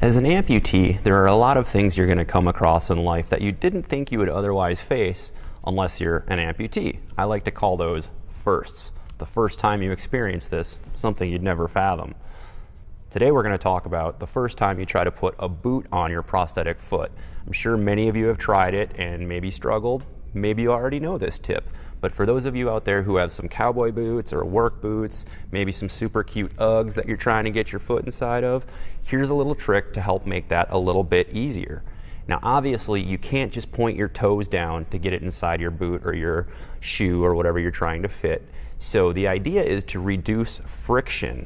As an amputee, there are a lot of things you're going to come across in life that you didn't think you would otherwise face unless you're an amputee. I like to call those firsts. The first time you experience this, something you'd never fathom. Today we're going to talk about the first time you try to put a boot on your prosthetic foot. I'm sure many of you have tried it and maybe struggled. Maybe you already know this tip. But for those of you out there who have some cowboy boots or work boots, maybe some super cute Uggs that you're trying to get your foot inside of, here's a little trick to help make that a little bit easier. Now obviously you can't just point your toes down to get it inside your boot or your shoe or whatever you're trying to fit. So the idea is to reduce friction.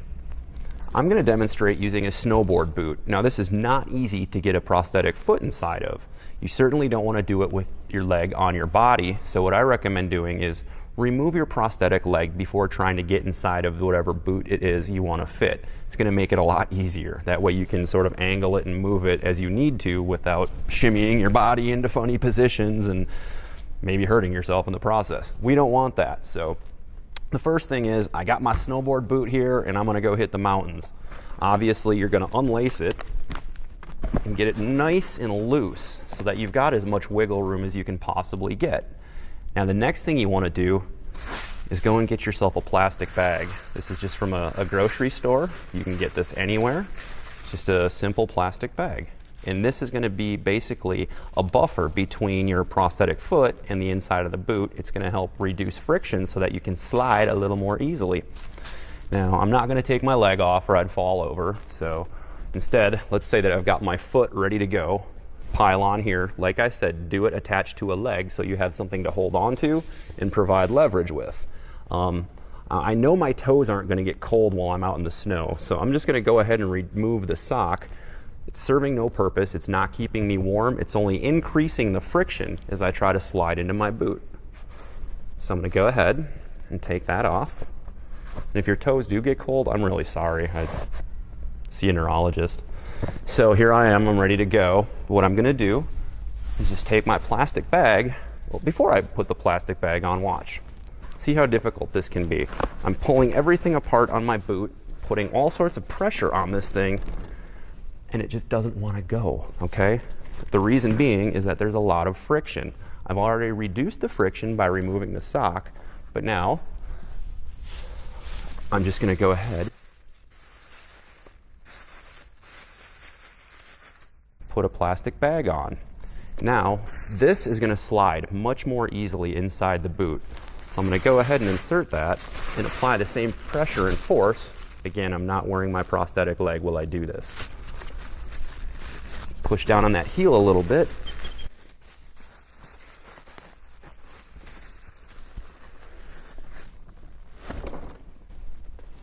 I'm going to demonstrate using a snowboard boot. Now this is not easy to get a prosthetic foot inside of. You certainly don't want to do it with your leg on your body, so what I recommend doing is remove your prosthetic leg before trying to get inside of whatever boot it is you want to fit. It's going to make it a lot easier. That way you can sort of angle it and move it as you need to without shimmying your body into funny positions and maybe hurting yourself in the process. We don't want that. So the first thing is I got my snowboard boot here and I'm going to go hit the mountains. Obviously you're going to unlace it and get it nice and loose so that you've got as much wiggle room as you can possibly get. Now the next thing you want to do is go and get yourself a plastic bag. This is just from a grocery store. You can get this anywhere. It's just a simple plastic bag. And this is going to be basically a buffer between your prosthetic foot and the inside of the boot. It's going to help reduce friction so that you can slide a little more easily. Now I'm not going to take my leg off or I'd fall over, so instead, let's say that I've got my foot ready to go. Pile on here. Like I said, do it attached to a leg so you have something to hold on to and provide leverage with. I know my toes aren't going to get cold while I'm out in the snow, so I'm just going to go ahead and remove the sock. It's serving no purpose. It's not keeping me warm. It's only increasing the friction as I try to slide into my boot. So I'm going to go ahead and take that off. And if your toes do get cold, I'm really sorry. I'd see a neurologist. So here I am, I'm ready to go. What I'm going to do is just take my plastic bag. Well, before I put the plastic bag on, watch. See how difficult this can be. I'm pulling everything apart on my boot, putting all sorts of pressure on this thing, and it just doesn't want to go, okay? The reason being is that there's a lot of friction. I've already reduced the friction by removing the sock, but now I'm just going to go ahead, put a plastic bag on. Now, this is going to slide much more easily inside the boot. So I'm going to go ahead and insert that and apply the same pressure and force. Again, I'm not wearing my prosthetic leg while I do this. Push down on that heel a little bit.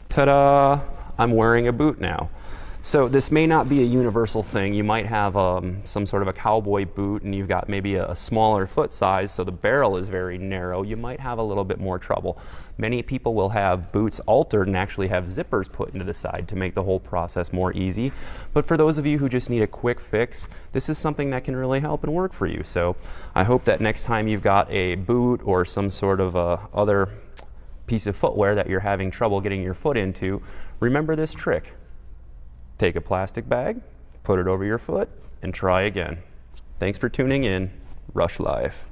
Ta-da! I'm wearing a boot now. So this may not be a universal thing. You might have some sort of a cowboy boot and you've got maybe a smaller foot size, so the barrel is very narrow. You might have a little bit more trouble. Many people will have boots altered and actually have zippers put into the side to make the whole process more easy. But for those of you who just need a quick fix, this is something that can really help and work for you. So I hope that next time you've got a boot or some sort of other piece of footwear that you're having trouble getting your foot into, remember this trick. Take a plastic bag, put it over your foot, and try again. Thanks for tuning in. Rush Life.